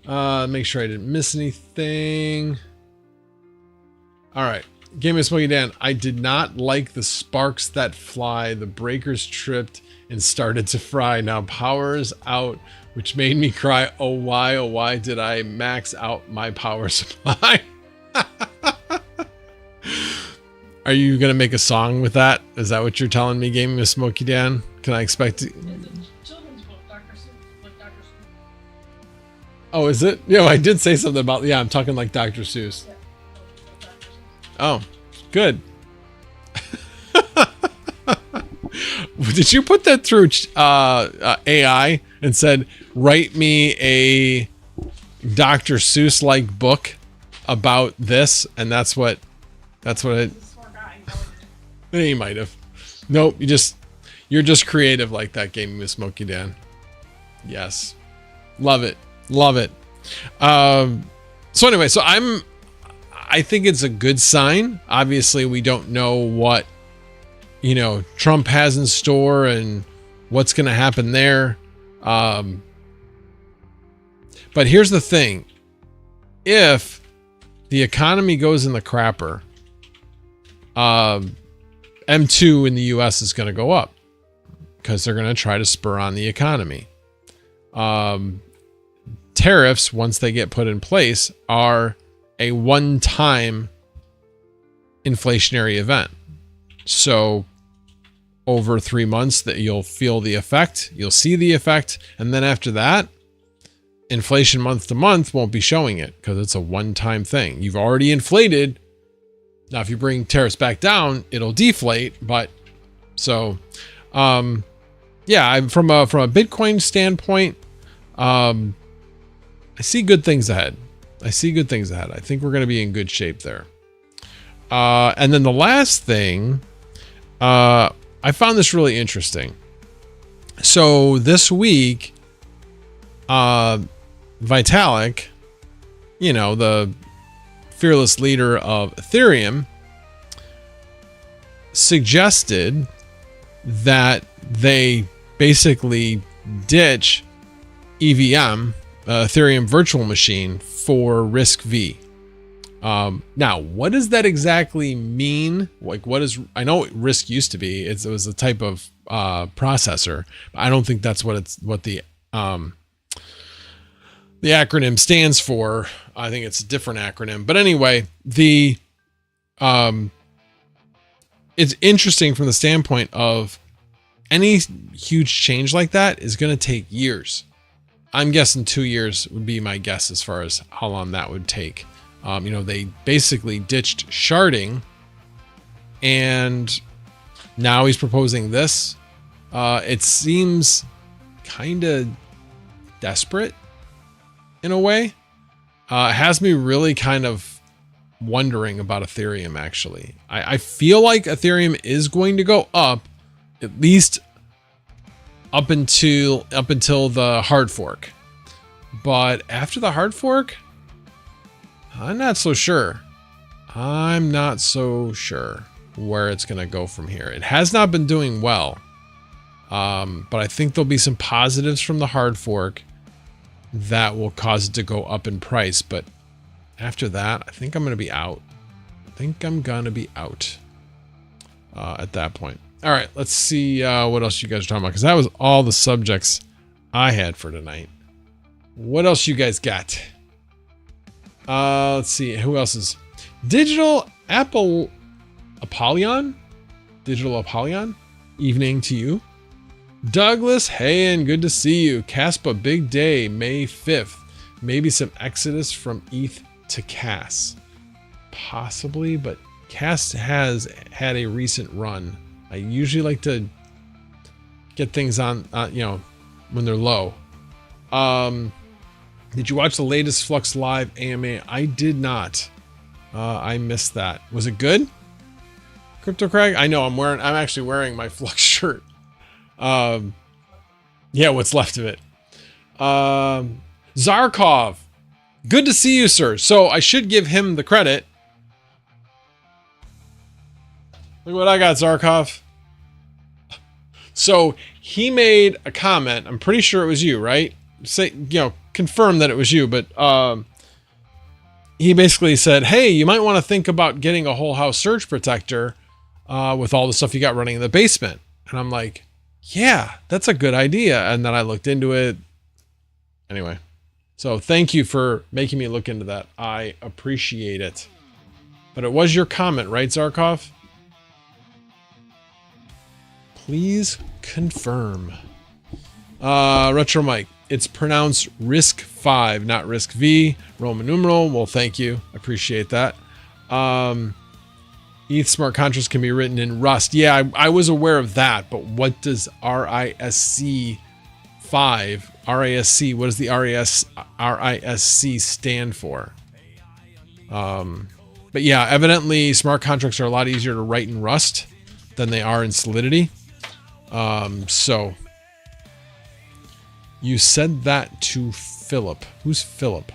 Make sure I didn't miss anything. All right. Game of Smoky Dan, I did not like the sparks that fly. The breakers tripped and started to fry. Now power's out, which made me cry. Oh why did I max out my power supply? Are you going to make a song with that? Is that what you're telling me, Gaming with Smoky Dan? Can I expect it? Children's book, Dr. Seuss. Oh, is it? Yeah, I did say something about, yeah, I'm talking like Dr. Seuss. Yeah. Oh, good. Did you put that through AI and said, write me a Dr. Seuss like book about this? And that's what it. Smart guy. You might have. Nope. You're just creative like that, Gaming with Smokey Dan. Yes. Love it. Love it. So anyway, I think it's a good sign. Obviously, we don't know what, Trump has in store and what's going to happen there. But here's the thing. If the economy goes in the crapper, M2 in the US is going to go up because they're going to try to spur on the economy. Tariffs, once they get put in place, are a one-time inflationary event. So over 3 months that you'll feel the effect, you'll see the effect. And then after that, inflation month to month won't be showing it because it's a one-time thing. You've already inflated. Now, if you bring tariffs back down, it'll deflate. But so, yeah, from a Bitcoin standpoint, I see good things ahead. I think we're going to be in good shape there. And then the last thing, I found this really interesting. So this week, Vitalik, the fearless leader of Ethereum, suggested that they basically ditch EVM, Ethereum virtual machine, for RISC-V. Now, what does that exactly mean? Like, I know what RISC used to be. It was a type of processor. I don't think that's what the acronym stands for. I think it's a different acronym. But anyway, it's interesting from the standpoint of any huge change like that is going to take years. I'm guessing 2 years would be my guess as far as how long that would take. They basically ditched sharding, and now he's proposing this. It seems kind of desperate in a way. It has me really kind of wondering about Ethereum, actually. I feel like Ethereum is going to go up, at least up until the hard fork. But after the hard fork, I'm not so sure where it's going to go from here. It has not been doing well. But I think there'll be some positives from the hard fork that will cause it to go up in price. But after that, I think I'm going to be out. At that point. All right, let's see what else you guys are talking about, because that was all the subjects I had for tonight. What else you guys got? Let's see. Who else is Digital Apollyon? Evening to you. Douglas, hey, and good to see you. Caspa, big day, May 5th. Maybe some exodus from ETH to CAS. Possibly, but CAS has had a recent run. I usually like to get things on, when they're low. Did you watch the latest Flux Live AMA? I did not. I missed that. Was it good? Crypto Craig? I know I'm actually wearing my Flux shirt. Yeah, what's left of it. Zarkov. Good to see you, sir. So I should give him the credit. Look what I got, Zarkov. So he made a comment. I'm pretty sure it was you, right? Confirm that it was you, but he basically said, hey, you might want to think about getting a whole house surge protector with all the stuff you got running in the basement. And I'm like, yeah, that's a good idea. And then I looked into it. Anyway, so thank you for making me look into that. I appreciate it. But it was your comment, right, Zarkov? Please confirm. Retro Mike, it's pronounced RISC-V, not RISC-V. Roman numeral. Well, thank you. Appreciate that. ETH smart contracts can be written in Rust. Yeah, I was aware of that, but what does RISC-V, what does the RISC stand for? But yeah, evidently smart contracts are a lot easier to write in Rust than they are in Solidity. So you said that to Philip. Who's Philip?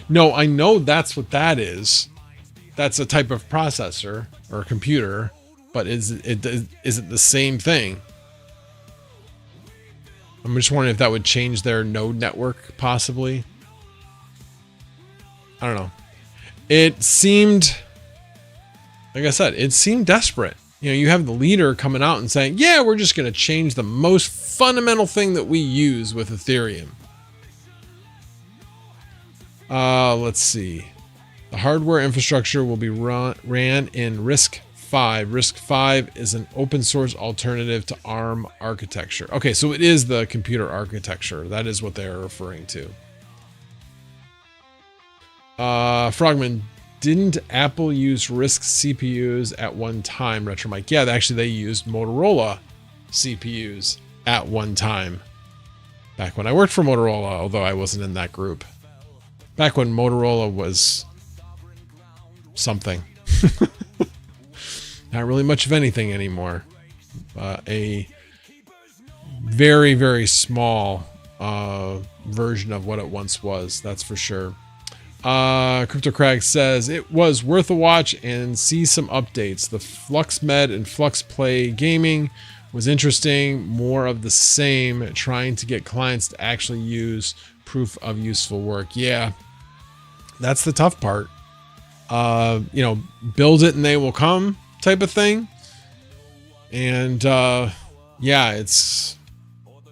No, I know that's what that is. That's a type of processor or computer, but is it the same thing? I'm just wondering if that would change their node network, possibly. I don't know. It seemed, like I said, it seemed desperate. You know, you have the leader coming out and saying, yeah, we're just going to change the most fundamental thing that we use with Ethereum. Let's see. The hardware infrastructure will be ran in RISC-V. RISC-V is an open source alternative to ARM architecture. Okay, so it is the computer architecture. That is what they are referring to. Frogman, didn't Apple use RISC CPUs at one time? Retro Mike. Yeah, actually they used Motorola CPUs at one time. Back when I worked for Motorola, although I wasn't in that group. Back when Motorola was something. Not really much of anything anymore. A very, very small version of what it once was. That's for sure. CryptoCrag says it was worth a watch and see some updates. The FluxMed and FluxPlay gaming was interesting. More of the same, trying to get clients to actually use proof of useful work. Yeah, that's the tough part. You know, build it and they will come type of thing. And yeah, that's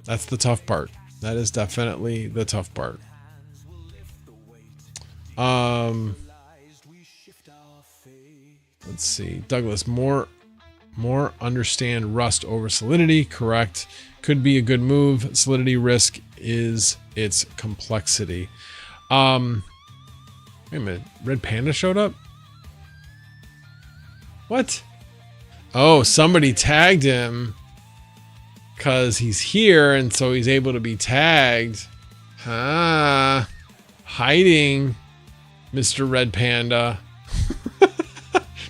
the tough part. That is definitely the tough part. Let's see. Douglas, more understand Rust over Solidity. Correct. Could be a good move. Solidity risk is its complexity. Wait a minute. Red Panda showed up? What? Oh, somebody tagged him because he's here and so he's able to be tagged. Ah, hiding, Mr. Red Panda.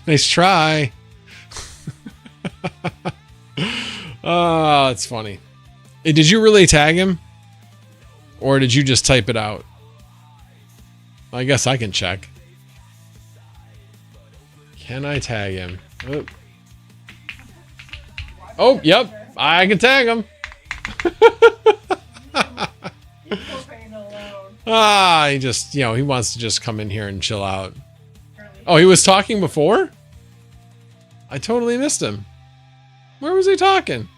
Nice try. Oh, that's funny. Hey, did you really tag him? Or did you just type it out? I guess I can check. Can I tag him? Oh, yep. I can tag him. Ah, he just, you know, he wants to just come in here and chill out. Oh, he was talking before? I totally missed him. Where was he talking?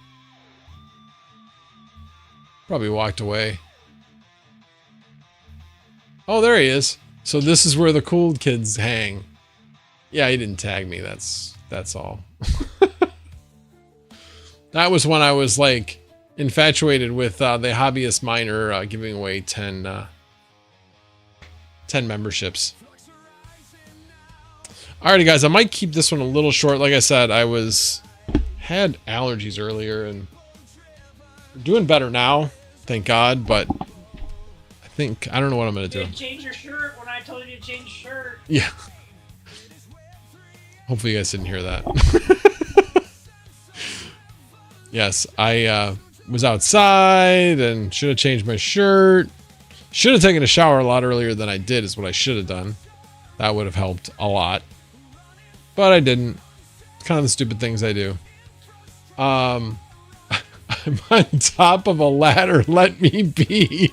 Probably walked away. Oh, there he is. So this is where the cool kids hang. Yeah, he didn't tag me. That's all. That was when I was like infatuated with the hobbyist miner giving away 10 memberships. Alrighty, guys, I might keep this one a little short. Like I said, I had allergies earlier and doing better now, thank God. But I don't know what I'm gonna do. You change your shirt when I told you to change shirt. Yeah. Hopefully you guys didn't hear that. Yes, I was outside and should have changed my shirt. Should have taken a shower a lot earlier than I did is what I should have done. That would have helped a lot. But I didn't. It's kind of the stupid things I do. I'm on top of a ladder. Let me be.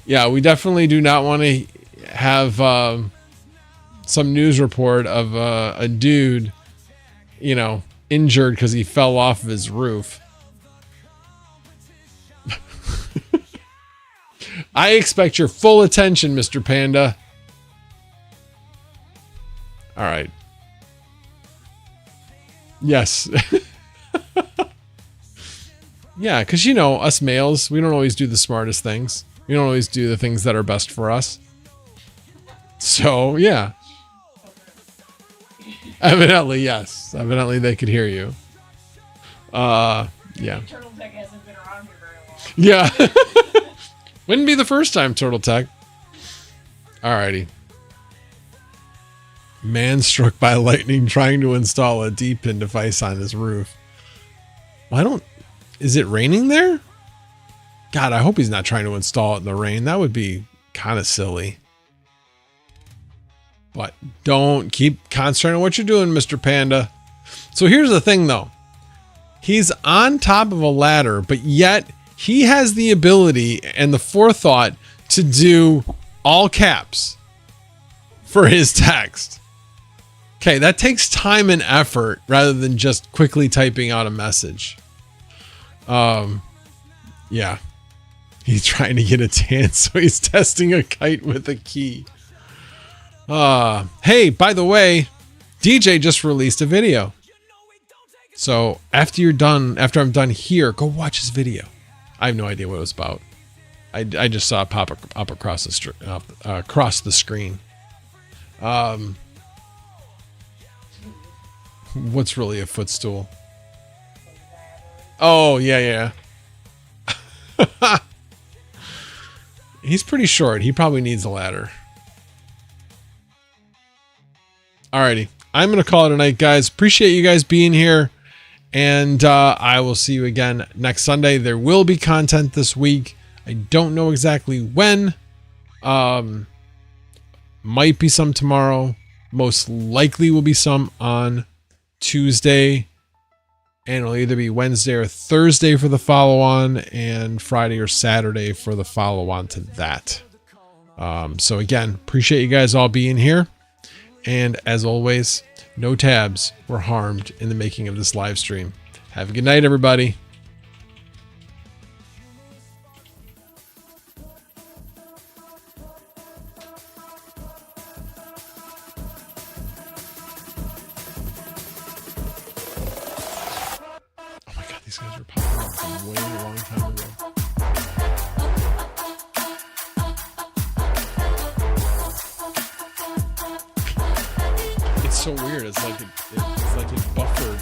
Yeah, we definitely do not want to have some news report of a dude, you know, injured because he fell off of his roof. I expect your full attention, Mr. Panda. All right. Yes. Yeah, because you know, us males, we don't always do the smartest things. We don't always do the things that are best for us. So, yeah. Evidently, yes. Evidently, they could hear you. Yeah. Turtle Tech hasn't been around here very long. Yeah. Wouldn't be the first time, Turtle Tech. Alrighty. Man struck by lightning trying to install a D-pin device on his roof. Well, is it raining there? God, I hope he's not trying to install it in the rain. That would be kind of silly. But don't keep concentrating on what you're doing, Mr. Panda. So here's the thing, though. He's on top of a ladder, but yet he has the ability and the forethought to do all caps for his text. Okay, that takes time and effort rather than just quickly typing out a message. Yeah. He's trying to get a tan, so he's testing a kite with a key. Hey, by the way, DJ just released a video. So after I'm done here, go watch his video. I have no idea what it was about. I just saw it pop up across the screen. What's really a footstool? Oh, yeah. He's pretty short. He probably needs a ladder. Alrighty. I'm going to call it a night, guys. Appreciate you guys being here. And I will see you again next Sunday. There will be content this week. I don't know exactly when. Might be some tomorrow. Most likely will be some on Tuesday. And it'll either be Wednesday or Thursday for the follow-on, and Friday or Saturday for the follow-on to that. So again, appreciate you guys all being here. And as always, no tabs were harmed in the making of this live stream. Have a good night, everybody. Oh my God, these guys are popping up from way a long time ago. It's so weird. It's like it buffered.